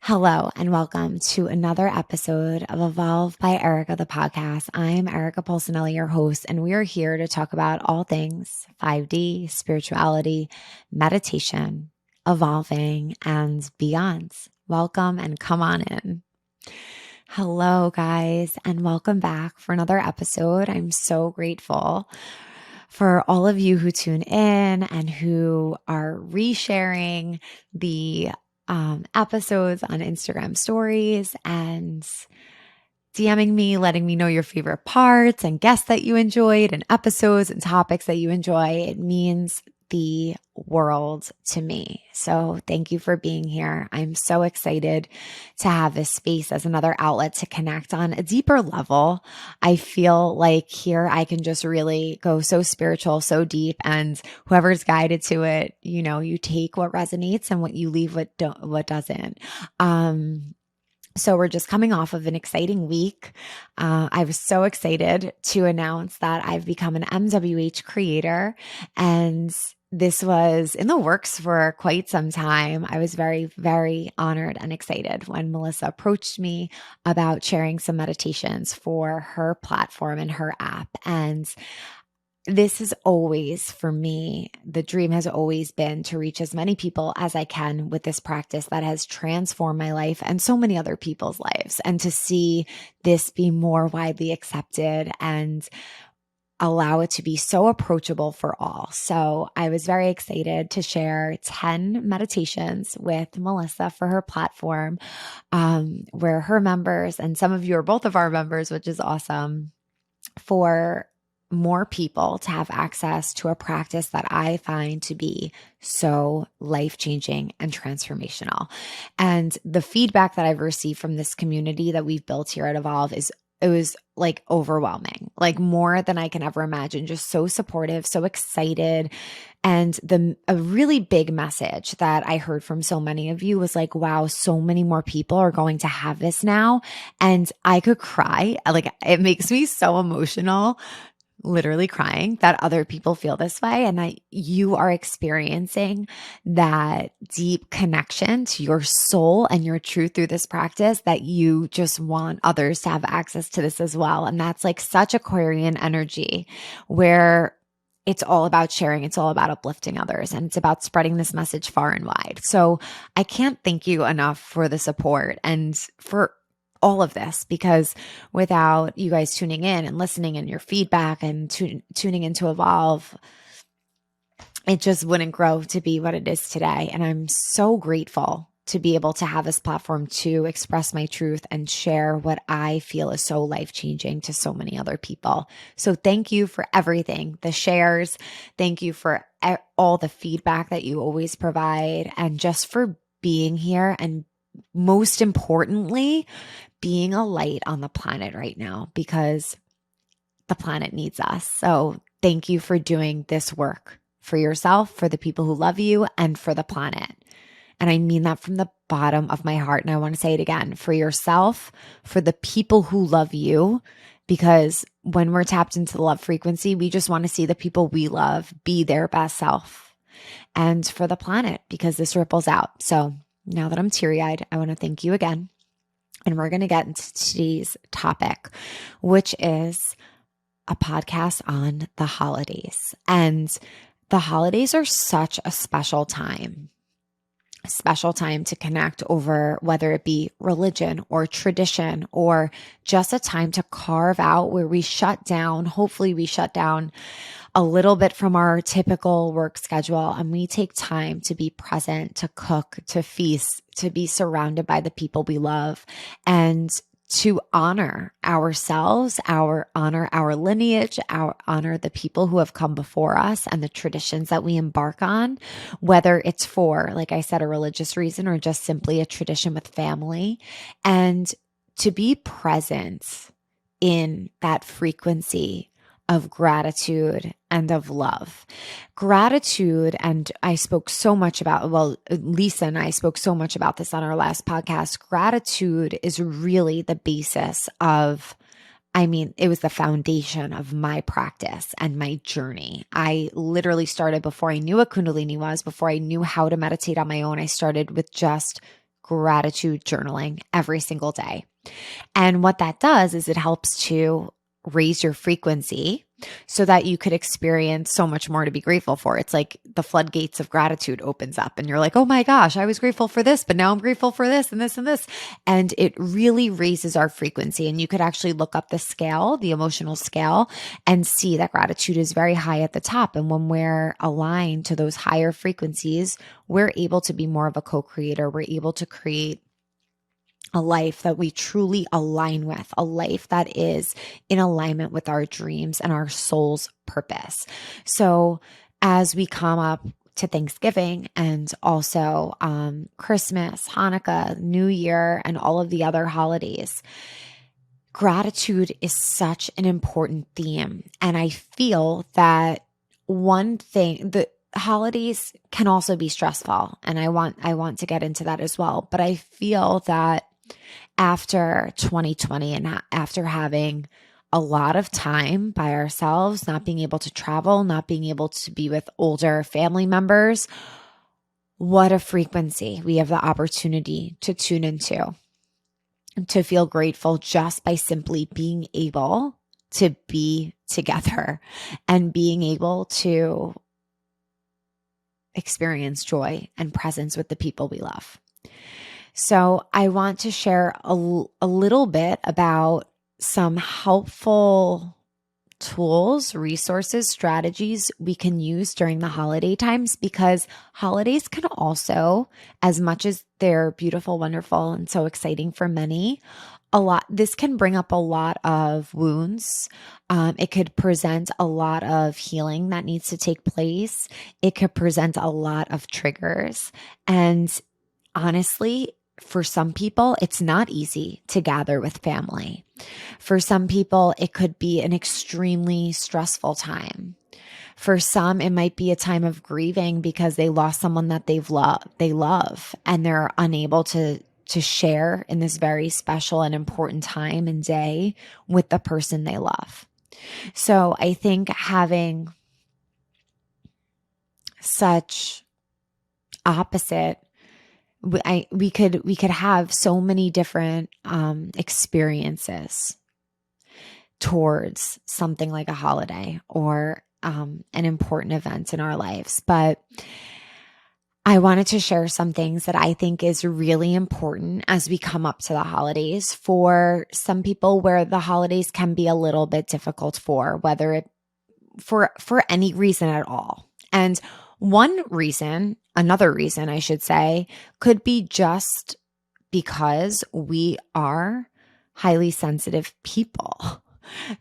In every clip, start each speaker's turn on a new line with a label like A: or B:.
A: Hello and welcome to another episode of Evolve by Erica, the podcast. I'm Erica Polsinelli, your host, and we are here to talk about all things 5D, spirituality, meditation, evolving, and beyond. Welcome and come on in. Hello, guys, and welcome back for another episode. I'm so grateful for all of you who tune in and who are resharing the episodes on Instagram stories and DMing me, letting me know your favorite parts and guests that you enjoyed and episodes and topics that you enjoy. It means the world to me. So thank you for being here. I'm so excited to have this space as another outlet to connect on a deeper level. I feel like here I can just really go so spiritual, so deep, and whoever's guided to it, you take what resonates and what you leave what doesn't. So we're just coming off of an exciting week. I was so excited to announce that I've become an MWH creator, and this was in the works for quite some time. I was very, very honored and excited when Melissa approached me about sharing some meditations for her platform and her app. And this is always, for me, the dream has always been to reach as many people as I can with this practice that has transformed my life and so many other people's lives, and to see this be more widely accepted and allow it to be so approachable for all. So I was very excited to share 10 meditations with Melissa for her platform, where her members, and some of you are both of our members, which is awesome, for more people to have access to a practice that I find to be so life-changing and transformational. And the feedback that I've received from this community that we've built here at Evolve it was like overwhelming, like more than I can ever imagine, just so supportive, so excited. And a really big message that I heard from so many of you was like, wow, so many more people are going to have this now. And I could cry. Like, it makes me so emotional, literally crying, that other people feel this way, and that you are experiencing that deep connection to your soul and your truth through this practice, that you just want others to have access to this as well. And that's like such Aquarian energy, where it's all about sharing. It's all about uplifting others, and it's about spreading this message far and wide. So I can't thank you enough for the support and for all of this, because without you guys tuning in and listening and your feedback and tuning into Evolve, it just wouldn't grow to be what it is today. And I'm so grateful to be able to have this platform to express my truth and share what I feel is so life-changing to so many other people. So thank you for everything, the shares. Thank you for all the feedback that you always provide, and just for being here, and most importantly, being a light on the planet right now, because the planet needs us. So thank you for doing this work for yourself, for the people who love you, and for the planet. And I mean that from the bottom of my heart. And I want to say it again, for yourself, for the people who love you, because when we're tapped into the love frequency, we just want to see the people we love be their best self. And for the planet, because this ripples out. So now that I'm teary-eyed, I want to thank you again. And we're going to get into today's topic, which is a podcast on the holidays. And the holidays are such a special time to connect over, whether it be religion or tradition, or just a time to carve out where we shut down. Hopefully we shut down a little bit from our typical work schedule, and we take time to be present, to cook, to feast, to be surrounded by the people we love, and to honor ourselves, honor our lineage, honor the people who have come before us and the traditions that we embark on, whether it's for, like I said, a religious reason or just simply a tradition with family, and to be present in that frequency of gratitude and of love. Gratitude, and I spoke so much about, Lisa and I spoke so much about this on our last podcast. Gratitude is really the basis of, it was the foundation of my practice and my journey. I literally started before I knew what Kundalini was, before I knew how to meditate on my own. I started with just gratitude journaling every single day. And what that does is it helps to raise your frequency so that you could experience so much more to be grateful for. It's like the floodgates of gratitude opens up and you're like, oh my gosh, I was grateful for this, but now I'm grateful for this and this and this. And it really raises our frequency. And you could actually look up the scale, the emotional scale, and see that gratitude is very high at the top. And when we're aligned to those higher frequencies, we're able to be more of a co-creator. We're able to create a life that we truly align with, a life that is in alignment with our dreams and our soul's purpose. So as we come up to Thanksgiving and also Christmas, Hanukkah, New Year, and all of the other holidays, gratitude is such an important theme. And I feel that one thing, the holidays can also be stressful. And I want to get into that as well. But I feel that after 2020 and after having a lot of time by ourselves, not being able to travel, not being able to be with older family members, what a frequency we have the opportunity to tune into, to feel grateful just by simply being able to be together and being able to experience joy and presence with the people we love. So I want to share a little bit about some helpful tools, resources, strategies we can use during the holiday times, because holidays can also, as much as they're beautiful, wonderful, and so exciting for many, this can bring up a lot of wounds. It could present a lot of healing that needs to take place. It could present a lot of triggers. And honestly, for some people, it's not easy to gather with family. For some people, it could be an extremely stressful time. For some, it might be a time of grieving because they lost someone that they love, and they're unable to share in this very special and important time and day with the person they love. So I think having such opposite, we could have so many different experiences towards something like a holiday or an important event in our lives. But I wanted to share some things that I think is really important as we come up to the holidays. For some people, where the holidays can be a little bit difficult for, whether it for any reason at all. And another reason I should say, could be just because we are highly sensitive people.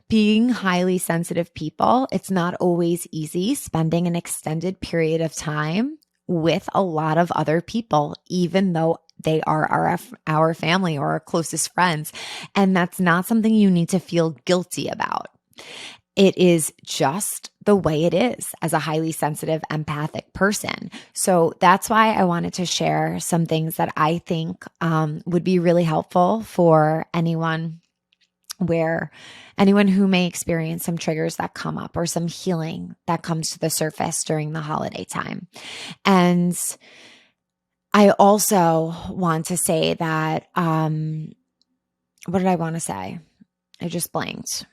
A: Being highly sensitive people, it's not always easy spending an extended period of time with a lot of other people, even though they are our family or our closest friends. And that's not something you need to feel guilty about. It is just the way it is as a highly sensitive, empathic person. So that's why I wanted to share some things that I think would be really helpful for anyone who may experience some triggers that come up or some healing that comes to the surface during the holiday time. And I also want to say that, what did I want to say? I just blanked.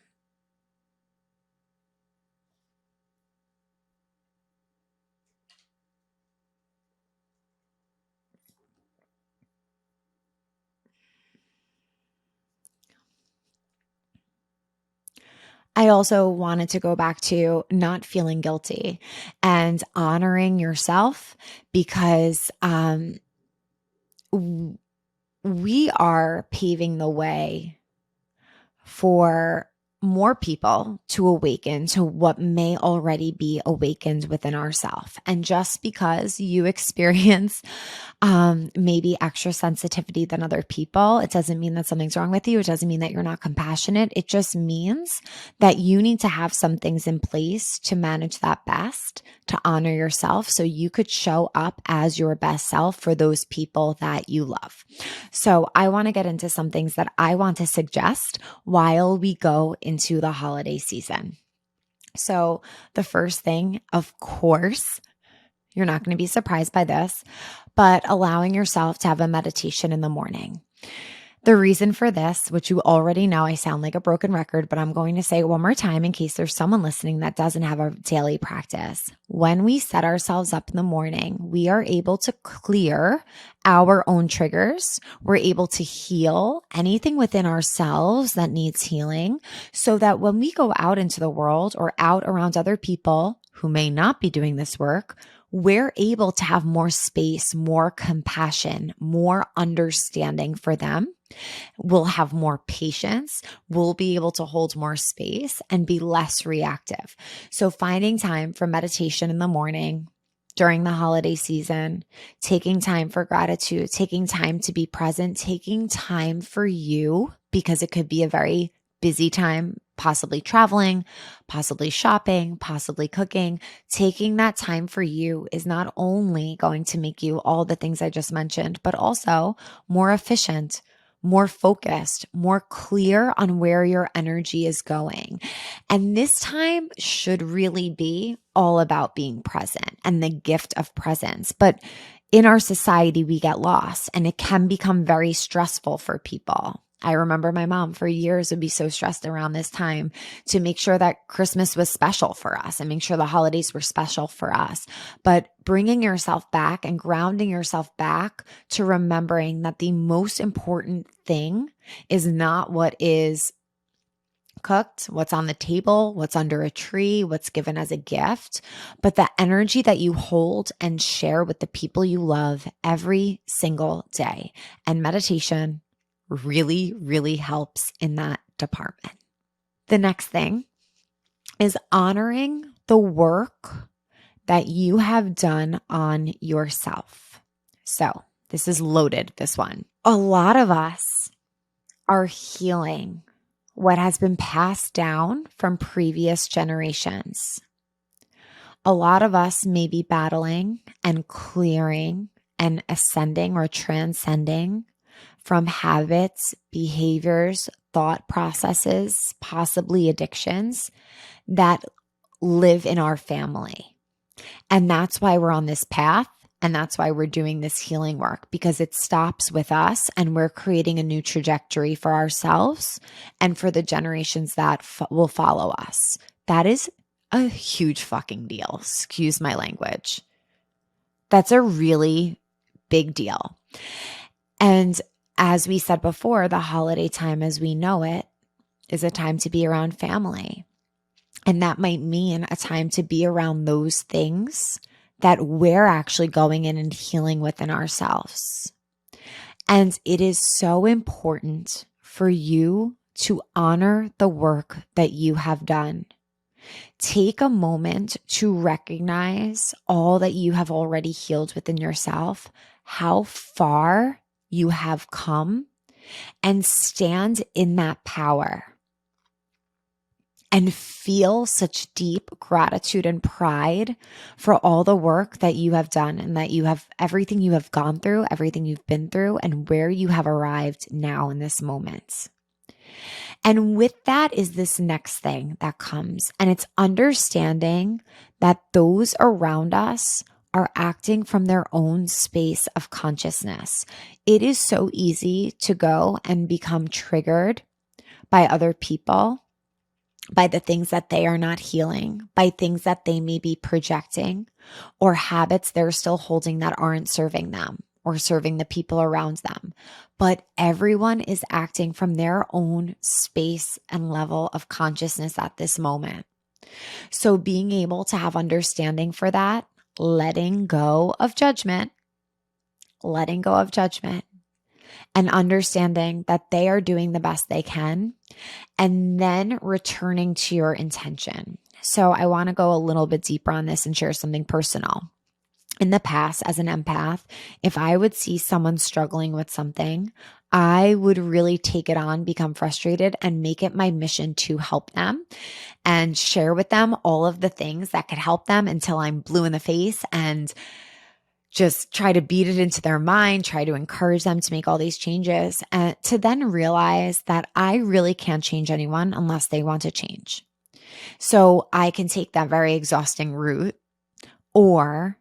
A: I also wanted to go back to not feeling guilty and honoring yourself, because we are paving the way for more people to awaken to what may already be awakened within ourselves. And just because you experience maybe extra sensitivity than other people, it doesn't mean that something's wrong with you. It doesn't mean that you're not compassionate. It just means that you need to have some things in place to manage that best, to honor yourself so you could show up as your best self for those people that you love. So I want to get into some things that I want to suggest while we go into the holiday season. So the first thing, of course, You're not going to be surprised by this, but allowing yourself to have a meditation in the morning. The reason for this, which you already know, I sound like a broken record, but I'm going to say it one more time in case there's someone listening that doesn't have a daily practice. When we set ourselves up in the morning, we are able to clear our own triggers. We're able to heal anything within ourselves that needs healing so that when we go out into the world or out around other people who may not be doing this work, we're able to have more space, more compassion, more understanding for them. We'll have more patience. We'll be able to hold more space and be less reactive. So finding time for meditation in the morning during the holiday season, taking time for gratitude, taking time to be present, taking time for you because it could be a very busy time, possibly traveling, possibly shopping, possibly cooking. Taking that time for you is not only going to make you all the things I just mentioned, but also more efficient, more focused, more clear on where your energy is going. And this time should really be all about being present and the gift of presence. But in our society, we get lost and it can become very stressful for people. I remember my mom for years would be so stressed around this time to make sure that Christmas was special for us and make sure the holidays were special for us. But bringing yourself back and grounding yourself back to remembering that the most important thing is not what is cooked, what's on the table, what's under a tree, what's given as a gift, but the energy that you hold and share with the people you love every single day. And meditation really, really helps in that department. The next thing is honoring the work that you have done on yourself. So this is loaded, this one. A lot of us are healing what has been passed down from previous generations. A lot of us may be battling and clearing and ascending or transcending from habits, behaviors, thought processes, possibly addictions that live in our family. And that's why we're on this path. And that's why we're doing this healing work, because it stops with us and we're creating a new trajectory for ourselves and for the generations that will follow us. That is a huge fucking deal. Excuse my language. That's a really big deal. And as we said before, the holiday time as we know it is a time to be around family. And that might mean a time to be around those things that we're actually going in and healing within ourselves. And it is so important for you to honor the work that you have done. Take a moment to recognize all that you have already healed within yourself, how far you have come, and stand in that power and feel such deep gratitude and pride for all the work that you have done and that you have everything you have gone through, everything you've been through, and where you have arrived now in this moment. And with that is this next thing that comes, and it's understanding that those around us are acting from their own space of consciousness. It is so easy to go and become triggered by other people, by the things that they are not healing, by things that they may be projecting, or habits they're still holding that aren't serving them or serving the people around them. But everyone is acting from their own space and level of consciousness at this moment. So being able to have understanding for that, letting go of judgment, and understanding that they are doing the best they can, and then returning to your intention. So I want to go a little bit deeper on this and share something personal. In the past, as an empath, if I would see someone struggling with something, I would really take it on, become frustrated, and make it my mission to help them and share with them all of the things that could help them until I'm blue in the face and just try to beat it into their mind, try to encourage them to make all these changes, and to then realize that I really can't change anyone unless they want to change. So I can take that very exhausting route, or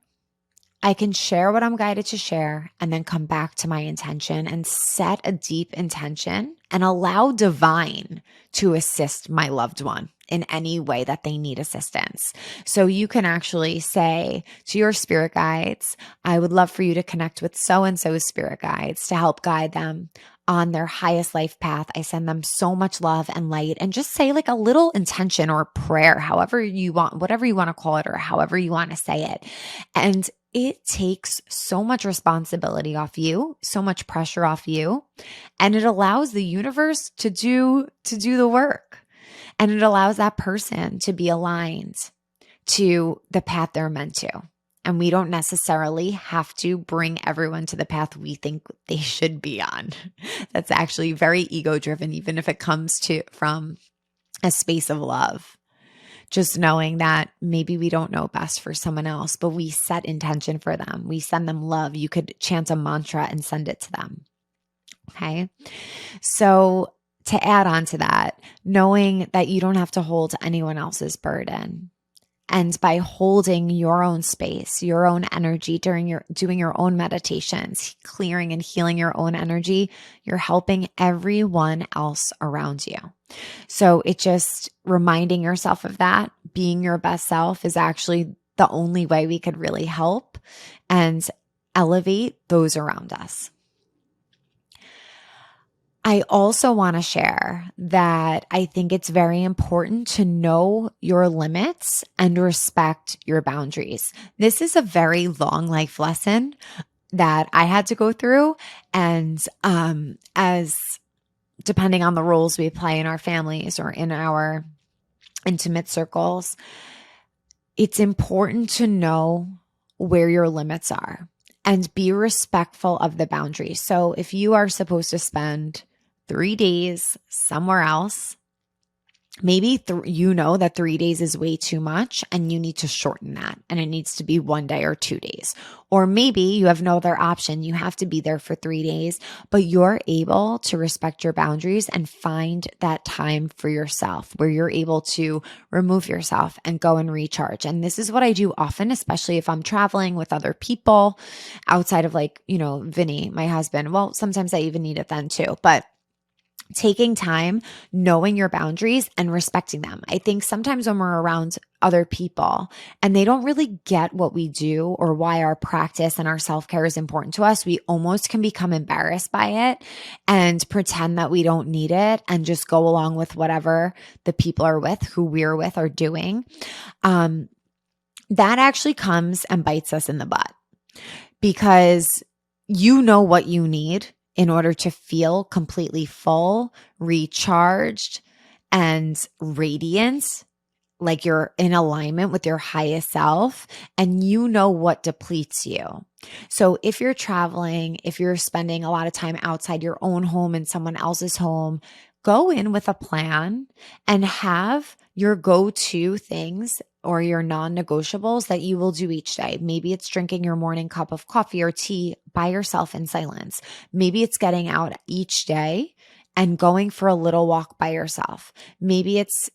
A: I can share what I'm guided to share and then come back to my intention and set a deep intention and allow divine to assist my loved one in any way that they need assistance. So you can actually say to your spirit guides, I would love for you to connect with so-and-so's spirit guides to help guide them on their highest life path. I send them so much love and light, and just say like a little intention or prayer, however you want, whatever you want to call it, or however you want to say it. And it takes so much responsibility off you, so much pressure off you, and it allows the universe to do the work. And it allows that person to be aligned to the path they're meant to. And we don't necessarily have to bring everyone to the path we think they should be on. That's actually very ego driven, even if it comes from a space of love. Just knowing that maybe we don't know best for someone else, but we set intention for them. We send them love. You could chant a mantra and send it to them. Okay. So to add on to that, knowing that you don't have to hold anyone else's burden. And by holding your own space, your own energy doing your own meditations, clearing and healing your own energy, you're helping everyone else around you. So it just reminding yourself of that, being your best self is actually the only way we could really help and elevate those around us. I also want to share that I think it's very important to know your limits and respect your boundaries. This is a very long life lesson that I had to go through. And as depending on the roles we play in our families or in our intimate circles, it's important to know where your limits are and be respectful of the boundaries. So if you are supposed to spend 3 days somewhere else, maybe you know that 3 days is way too much and you need to shorten that and it needs to be 1 day or 2 days. Or maybe you have no other option. You have to be there for 3 days, but you're able to respect your boundaries and find that time for yourself where you're able to remove yourself and go and recharge. And this is what I do often, especially if I'm traveling with other people outside of Vinny, my husband. Well, sometimes I even need it then too, but taking time, knowing your boundaries and respecting them. I think sometimes when we're around other people and they don't really get what we do or why our practice and our self-care is important to us, we almost can become embarrassed by it and pretend that we don't need it and just go along with whatever the people who we're with are doing. That actually comes and bites us in the butt because you know what you need in order to feel completely full, recharged, and radiant, like you're in alignment with your highest self, and you know what depletes you. So if you're traveling, if you're spending a lot of time outside your own home and someone else's home, go in with a plan and have your go-to things or your non-negotiables that you will do each day. Maybe it's drinking your morning cup of coffee or tea by yourself in silence. Maybe it's getting out each day and going for a little walk by yourself. Maybe it's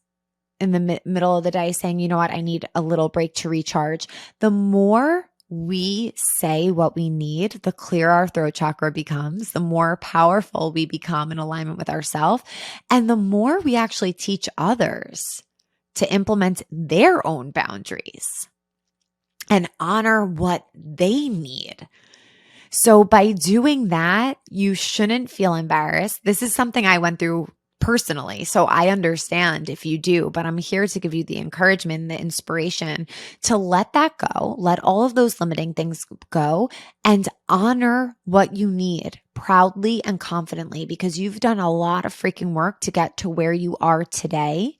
A: in the middle of the day saying, you know what, I need a little break to recharge. The more we say what we need, the clearer our throat chakra becomes, the more powerful we become in alignment with ourselves, and the more we actually teach others to implement their own boundaries and honor what they need. So by doing that, you shouldn't feel embarrassed. This is something I went through personally, so I understand if you do, but I'm here to give you the encouragement, the inspiration to let that go, let all of those limiting things go, and honor what you need proudly and confidently, because you've done a lot of freaking work to get to where you are today.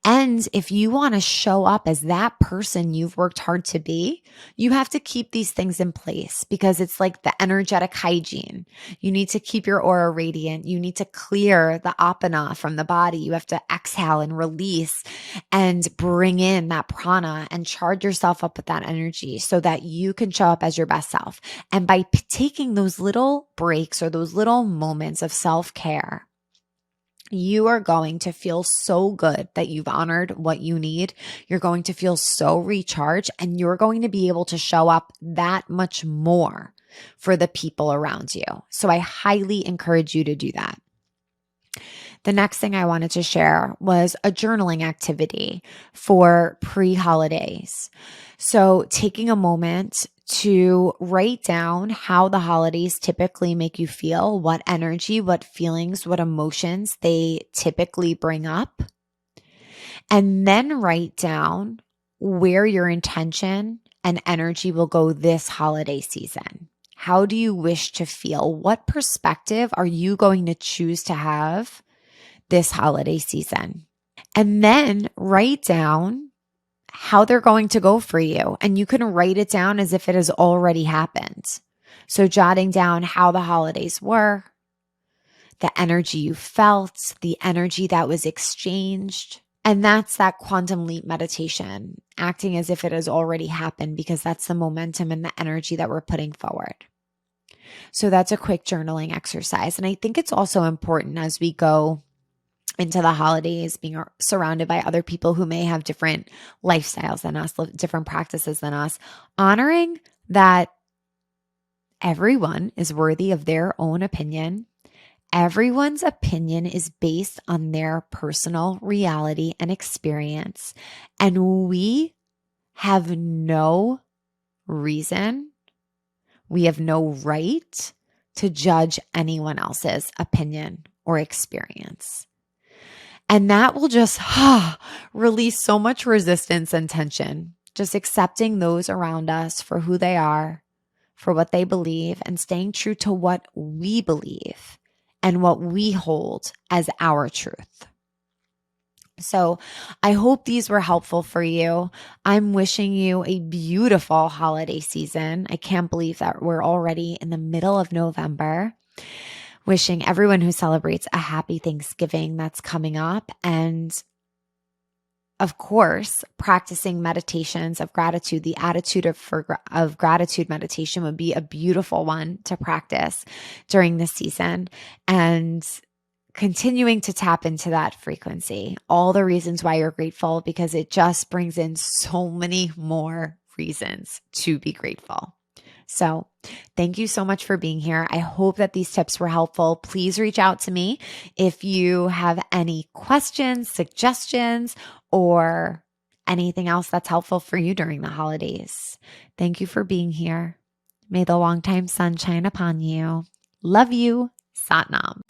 A: And if you want to show up as that person you've worked hard to be, you have to keep these things in place because it's like the energetic hygiene. You need to keep your aura radiant. You need to clear the apana from the body. You have to exhale and release and bring in that prana and charge yourself up with that energy so that you can show up as your best self. And by taking those little breaks or those little moments of self-care, you are going to feel so good that you've honored what you need. You're going to feel so recharged, and you're going to be able to show up that much more for the people around you. So I highly encourage you to do that. The next thing I wanted to share was a journaling activity for pre-holidays. So taking a moment to write down how the holidays typically make you feel, what energy, what feelings, what emotions they typically bring up, and then write down where your intention and energy will go this holiday season. How do you wish to feel? What perspective are you going to choose to have this holiday season? And then write down how they're going to go for you. And you can write it down as if it has already happened. So jotting down how the holidays were, the energy you felt, the energy that was exchanged. And that's that quantum leap meditation, acting as if it has already happened, because that's the momentum and the energy that we're putting forward. So that's a quick journaling exercise. And I think it's also important as we go into the holidays, being surrounded by other people who may have different lifestyles than us, different practices than us, honoring that everyone is worthy of their own opinion. Everyone's opinion is based on their personal reality and experience. And we have no reason, we have no right to judge anyone else's opinion or experience. And that will just release so much resistance and tension. Just accepting those around us for who they are, for what they believe, and staying true to what we believe and what we hold as our truth. So I hope these were helpful for you. I'm wishing you a beautiful holiday season. I can't believe that we're already in the middle of November. Wishing everyone who celebrates a happy Thanksgiving that's coming up. And of course, practicing meditations of gratitude. The attitude of gratitude meditation would be a beautiful one to practice during this season, and continuing to tap into that frequency. All the reasons why you're grateful, because it just brings in so many more reasons to be grateful. So thank you so much for being here. I hope that these tips were helpful. Please reach out to me if you have any questions, suggestions, or anything else that's helpful for you during the holidays. Thank you for being here. May the longtime sun shine upon you. Love you. Satnam.